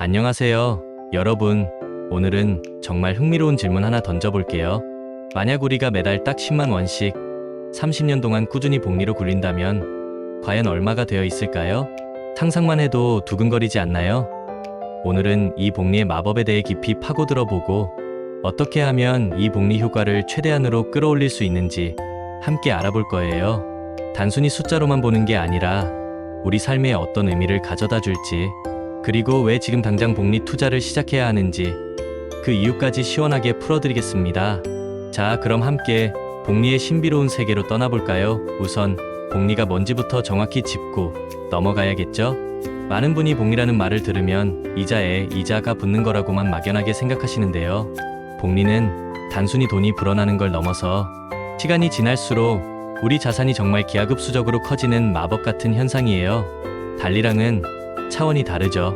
안녕하세요, 여러분. 오늘은 정말 흥미로운 질문 하나 던져볼게요. 만약 우리가 매달 딱 10만 원씩 30년 동안 꾸준히 복리로 굴린다면 과연 얼마가 되어 있을까요? 상상만 해도 두근거리지 않나요? 오늘은 이 복리의 마법에 대해 깊이 파고들어 보고 어떻게 하면 이 복리 효과를 최대한으로 끌어올릴 수 있는지 함께 알아볼 거예요. 단순히 숫자로만 보는 게 아니라 우리 삶에 어떤 의미를 가져다 줄지, 그리고 왜 지금 당장 복리 투자를 시작해야 하는지 그 이유까지 시원하게 풀어드리겠습니다. 자, 그럼 함께 복리의 신비로운 세계로 떠나볼까요? 우선 복리가 뭔지부터 정확히 짚고 넘어가야겠죠? 많은 분이 복리라는 말을 들으면 이자에 이자가 붙는 거라고만 막연하게 생각하시는데요. 복리는 단순히 돈이 불어나는 걸 넘어서 시간이 지날수록 우리 자산이 정말 기하급수적으로 커지는 마법 같은 현상이에요. 달리랑은 차원이 다르죠.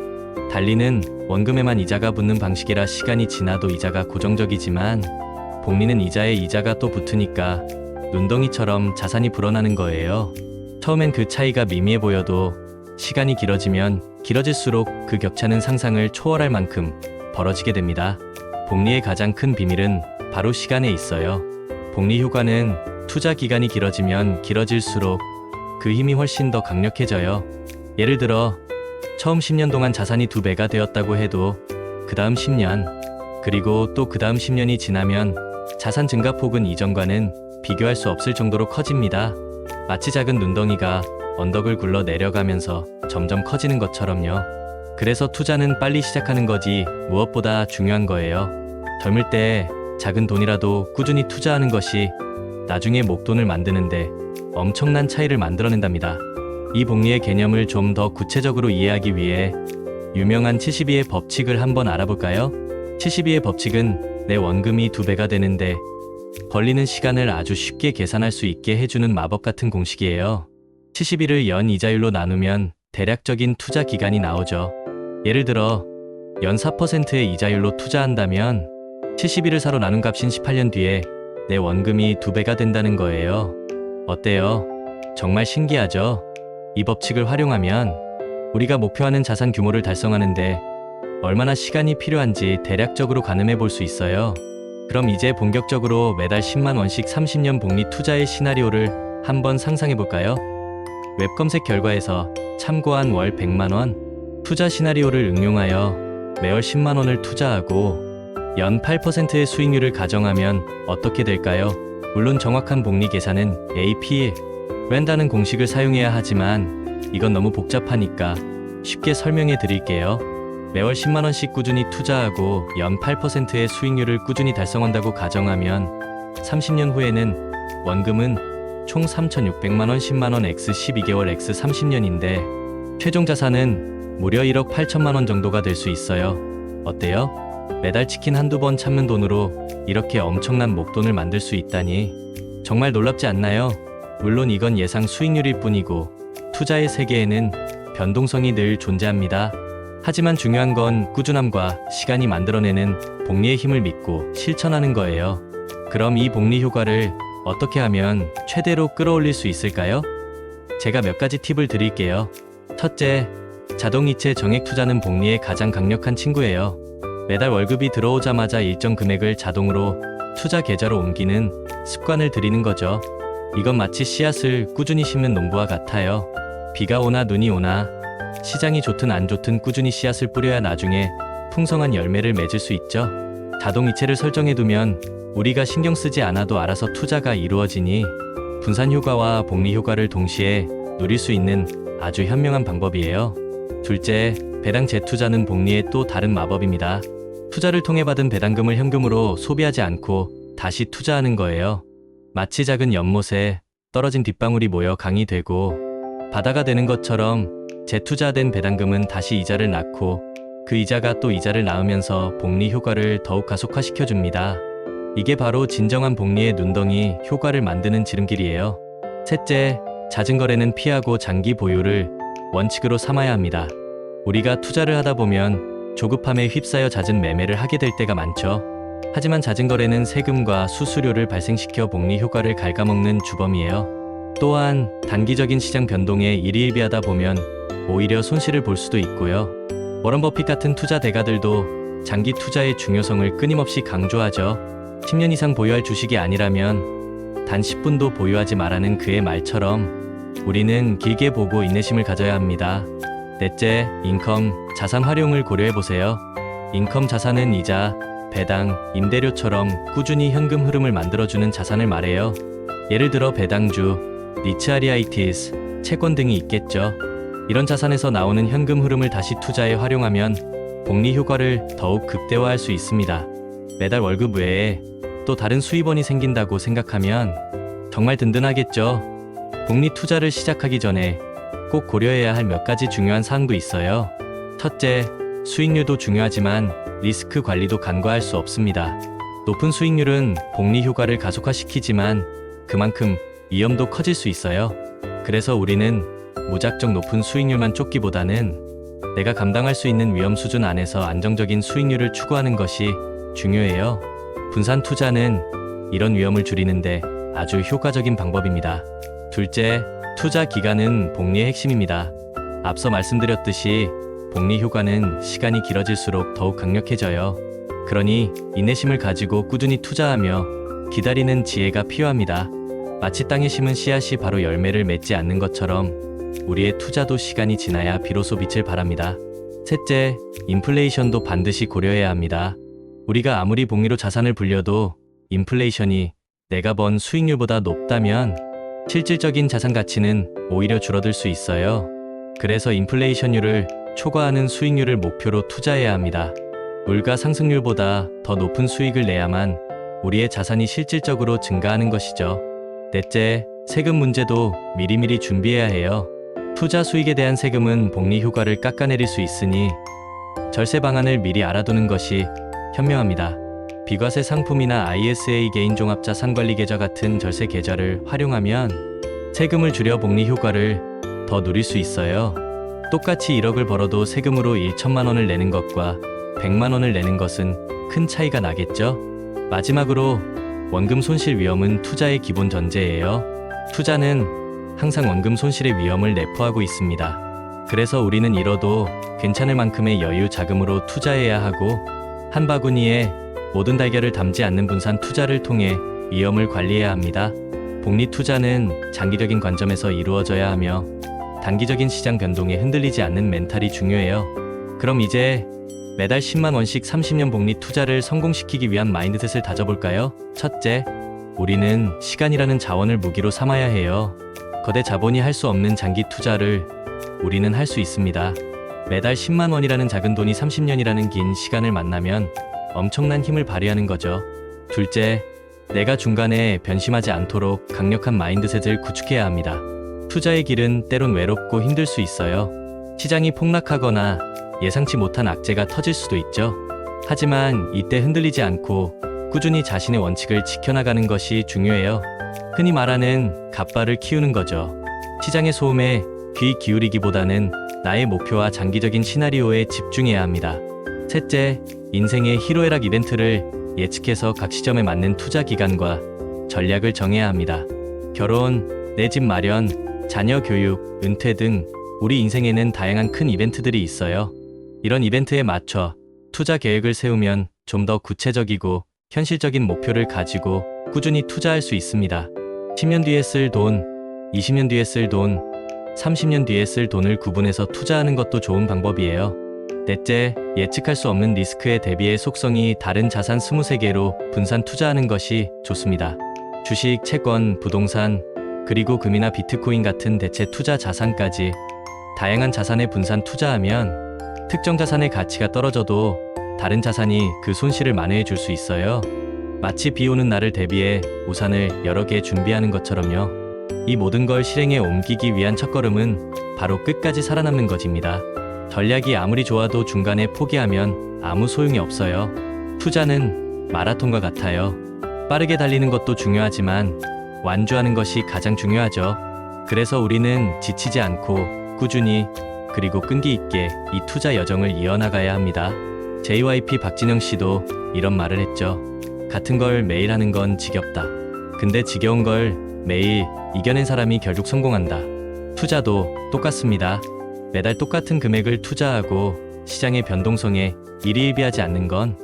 달리는 원금에만 이자가 붙는 방식이라 시간이 지나도 이자가 고정적이지만, 복리는 이자에 이자가 또 붙으니까 눈덩이처럼 자산이 불어나는 거예요. 처음엔 그 차이가 미미해 보여도 시간이 길어지면 길어질수록 그 격차는 상상을 초월할 만큼 벌어지게 됩니다. 복리의 가장 큰 비밀은 바로 시간에 있어요. 복리 효과는 투자 기간이 길어지면 길어질수록 그 힘이 훨씬 더 강력해져요. 예를 들어 처음 10년 동안 자산이 2배가 되었다고 해도 그 다음 10년, 그리고 또 그 다음 10년이 지나면 자산 증가폭은 이전과는 비교할 수 없을 정도로 커집니다. 마치 작은 눈덩이가 언덕을 굴러 내려가면서 점점 커지는 것처럼요. 그래서 투자는 빨리 시작하는 거지 무엇보다 중요한 거예요. 젊을 때 작은 돈이라도 꾸준히 투자하는 것이 나중에 목돈을 만드는데 엄청난 차이를 만들어낸답니다. 이 복리의 개념을 좀 더 구체적으로 이해하기 위해 유명한 72의 법칙을 한번 알아볼까요? 72의 법칙은 내 원금이 2배가 되는데 걸리는 시간을 아주 쉽게 계산할 수 있게 해주는 마법 같은 공식이에요. 72를 연 이자율로 나누면 대략적인 투자 기간이 나오죠. 예를 들어 연 4%의 이자율로 투자한다면 72를 4로 나눈 값인 18년 뒤에 내 원금이 2배가 된다는 거예요. 어때요? 정말 신기하죠? 이 법칙을 활용하면 우리가 목표하는 자산 규모를 달성하는데 얼마나 시간이 필요한지 대략적으로 가늠해 볼 수 있어요. 그럼 이제 본격적으로 매달 10만 원씩 30년 복리 투자의 시나리오를 한번 상상해 볼까요? 웹 검색 결과에서 참고한 월 100만 원 투자 시나리오를 응용하여 매월 10만 원을 투자하고 연 8%의 수익률을 가정하면 어떻게 될까요? 물론 정확한 복리 계산은 APR라는 공식을 사용해야 하지만 이건 너무 복잡하니까 쉽게 설명해 드릴게요. 매월 10만 원씩 꾸준히 투자하고 연 8%의 수익률을 꾸준히 달성한다고 가정하면 30년 후에는 원금은 총 3,600만 원 10만 원 x 12개월 x 30년인데 최종 자산은 무려 1억 8천만 원 정도가 될 수 있어요. 어때요? 매달 치킨 한두 번 참는 돈으로 이렇게 엄청난 목돈을 만들 수 있다니 정말 놀랍지 않나요? 물론 이건 예상 수익률일 뿐이고 투자의 세계에는 변동성이 늘 존재합니다. 하지만 중요한 건 꾸준함과 시간이 만들어내는 복리의 힘을 믿고 실천하는 거예요. 그럼 이 복리 효과를 어떻게 하면 최대로 끌어올릴 수 있을까요? 제가 몇 가지 팁을 드릴게요. 첫째, 자동이체 정액 투자는 복리의 가장 강력한 친구예요. 매달 월급이 들어오자마자 일정 금액을 자동으로 투자 계좌로 옮기는 습관을 들이는 거죠. 이건 마치 씨앗을 꾸준히 심는 농부와 같아요. 비가 오나 눈이 오나 시장이 좋든 안 좋든 꾸준히 씨앗을 뿌려야 나중에 풍성한 열매를 맺을 수 있죠. 자동이체를 설정해두면 우리가 신경 쓰지 않아도 알아서 투자가 이루어지니 분산 효과와 복리 효과를 동시에 누릴 수 있는 아주 현명한 방법이에요. 둘째, 배당 재투자는 복리의 또 다른 마법입니다. 투자를 통해 받은 배당금을 현금으로 소비하지 않고 다시 투자하는 거예요. 마치 작은 연못에 떨어진 빗방울이 모여 강이 되고 바다가 되는 것처럼 재투자된 배당금은 다시 이자를 낳고 그 이자가 또 이자를 낳으면서 복리 효과를 더욱 가속화시켜줍니다. 이게 바로 진정한 복리의 눈덩이 효과를 만드는 지름길이에요. 셋째, 잦은 거래는 피하고 장기 보유를 원칙으로 삼아야 합니다. 우리가 투자를 하다 보면 조급함에 휩싸여 잦은 매매를 하게 될 때가 많죠. 하지만 잦은 거래는 세금과 수수료를 발생시켜 복리 효과를 갉아먹는 주범이에요. 또한 단기적인 시장 변동에 일희일비하다 보면 오히려 손실을 볼 수도 있고요. 워런 버핏 같은 투자 대가들도 장기 투자의 중요성을 끊임없이 강조하죠. 10년 이상 보유할 주식이 아니라면 단 10분도 보유하지 말라는 그의 말처럼 우리는 길게 보고 인내심을 가져야 합니다. 넷째, 인컴, 자산 활용을 고려해보세요. 인컴 자산은 이자, 배당, 임대료처럼 꾸준히 현금 흐름을 만들어주는 자산을 말해요. 예를 들어 배당주, 리츠아리아이티스, 채권 등이 있겠죠. 이런 자산에서 나오는 현금 흐름을 다시 투자에 활용하면 복리 효과를 더욱 극대화할 수 있습니다. 매달 월급 외에 또 다른 수입원이 생긴다고 생각하면 정말 든든하겠죠. 복리 투자를 시작하기 전에 꼭 고려해야 할 몇 가지 중요한 사항도 있어요. 첫째, 수익률도 중요하지만 리스크 관리도 간과할 수 없습니다. 높은 수익률은 복리 효과를 가속화시키지만 그만큼 위험도 커질 수 있어요. 그래서 우리는 무작정 높은 수익률만 쫓기보다는 내가 감당할 수 있는 위험 수준 안에서 안정적인 수익률을 추구하는 것이 중요해요. 분산 투자는 이런 위험을 줄이는데 아주 효과적인 방법입니다. 둘째, 투자 기간은 복리의 핵심입니다. 앞서 말씀드렸듯이 복리 효과는 시간이 길어질수록 더욱 강력해져요. 그러니 인내심을 가지고 꾸준히 투자하며 기다리는 지혜가 필요합니다. 마치 땅에 심은 씨앗이 바로 열매를 맺지 않는 것처럼 우리의 투자도 시간이 지나야 비로소 빛을 발합니다. 셋째, 인플레이션도 반드시 고려해야 합니다. 우리가 아무리 복리로 자산을 불려도 인플레이션이 내가 번 수익률보다 높다면 실질적인 자산 가치는 오히려 줄어들 수 있어요. 그래서 인플레이션율을 초과하는 수익률을 목표로 투자해야 합니다. 물가 상승률보다 더 높은 수익을 내야만 우리의 자산이 실질적으로 증가하는 것이죠. 넷째, 세금 문제도 미리미리 준비해야 해요. 투자 수익에 대한 세금은 복리 효과를 깎아내릴 수 있으니 절세 방안을 미리 알아두는 것이 현명합니다. 비과세 상품이나 ISA 개인종합자산관리 계좌 같은 절세 계좌를 활용하면 세금을 줄여 복리 효과를 더 누릴 수 있어요. 똑같이 1억을 벌어도 세금으로 1천만 원을 내는 것과 100만 원을 내는 것은 큰 차이가 나겠죠? 마지막으로 원금 손실 위험은 투자의 기본 전제예요. 투자는 항상 원금 손실의 위험을 내포하고 있습니다. 그래서 우리는 잃어도 괜찮을 만큼의 여유 자금으로 투자해야 하고 한 바구니에 모든 달걀을 담지 않는 분산 투자를 통해 위험을 관리해야 합니다. 복리 투자는 장기적인 관점에서 이루어져야 하며 단기적인 시장 변동에 흔들리지 않는 멘탈이 중요해요. 그럼 이제 매달 10만 원씩 30년 복리 투자를 성공시키기 위한 마인드셋을 다져볼까요? 첫째, 우리는 시간이라는 자원을 무기로 삼아야 해요. 거대 자본이 할 수 없는 장기 투자를 우리는 할 수 있습니다. 매달 10만 원이라는 작은 돈이 30년이라는 긴 시간을 만나면 엄청난 힘을 발휘하는 거죠. 둘째, 내가 중간에 변심하지 않도록 강력한 마인드셋을 구축해야 합니다. 투자의 길은 때론 외롭고 힘들 수 있어요. 시장이 폭락하거나 예상치 못한 악재가 터질 수도 있죠. 하지만 이때 흔들리지 않고 꾸준히 자신의 원칙을 지켜나가는 것이 중요해요. 흔히 말하는 갓바를 키우는 거죠. 시장의 소음에 귀 기울이기보다는 나의 목표와 장기적인 시나리오에 집중해야 합니다. 셋째, 인생의 희로애락 이벤트를 예측해서 각 시점에 맞는 투자 기간과 전략을 정해야 합니다. 결혼, 내 집 마련, 자녀 교육, 은퇴 등 우리 인생에는 다양한 큰 이벤트들이 있어요. 이런 이벤트에 맞춰 투자 계획을 세우면 좀 더 구체적이고 현실적인 목표를 가지고 꾸준히 투자할 수 있습니다. 10년 뒤에 쓸 돈, 20년 뒤에 쓸 돈, 30년 뒤에 쓸 돈을 구분해서 투자하는 것도 좋은 방법이에요. 넷째, 예측할 수 없는 리스크에 대비해 속성이 다른 자산 23개로 분산 투자하는 것이 좋습니다. 주식, 채권, 부동산, 그리고 금이나 비트코인 같은 대체 투자 자산까지 다양한 자산에 분산 투자하면 특정 자산의 가치가 떨어져도 다른 자산이 그 손실을 만회해 줄 수 있어요. 마치 비 오는 날을 대비해 우산을 여러 개 준비하는 것처럼요. 이 모든 걸 실행에 옮기기 위한 첫걸음은 바로 끝까지 살아남는 것입니다. 전략이 아무리 좋아도 중간에 포기하면 아무 소용이 없어요. 투자는 마라톤과 같아요. 빠르게 달리는 것도 중요하지만 완주하는 것이 가장 중요하죠. 그래서 우리는 지치지 않고 꾸준히 그리고 끈기 있게 이 투자 여정을 이어나가야 합니다. JYP 박진영 씨도 이런 말을 했죠. 같은 걸 매일 하는 건 지겹다. 근데 지겨운 걸 매일 이겨낸 사람이 결국 성공한다. 투자도 똑같습니다. 매달 똑같은 금액을 투자하고 시장의 변동성에 일희일비하지 않는 건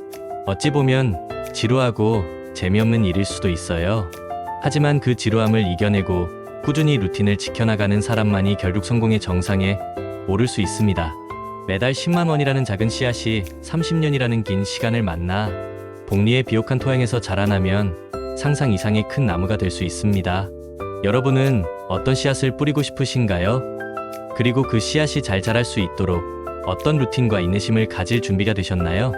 어찌 보면 지루하고 재미없는 일일 수도 있어요. 하지만 그 지루함을 이겨내고 꾸준히 루틴을 지켜나가는 사람만이 결국 성공의 정상에 오를 수 있습니다. 매달 10만 원이라는 작은 씨앗이 30년이라는 긴 시간을 만나 복리의 비옥한 토양에서 자라나면 상상 이상의 큰 나무가 될 수 있습니다. 여러분은 어떤 씨앗을 뿌리고 싶으신가요? 그리고 그 씨앗이 잘 자랄 수 있도록 어떤 루틴과 인내심을 가질 준비가 되셨나요?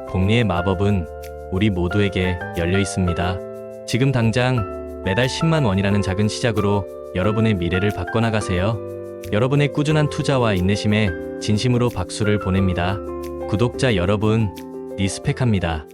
복리의 마법은 우리 모두에게 열려 있습니다. 지금 당장 매달 10만 원이라는 작은 시작으로 여러분의 미래를 바꿔나가세요. 여러분의 꾸준한 투자와 인내심에 진심으로 박수를 보냅니다. 구독자 여러분, 리스펙합니다.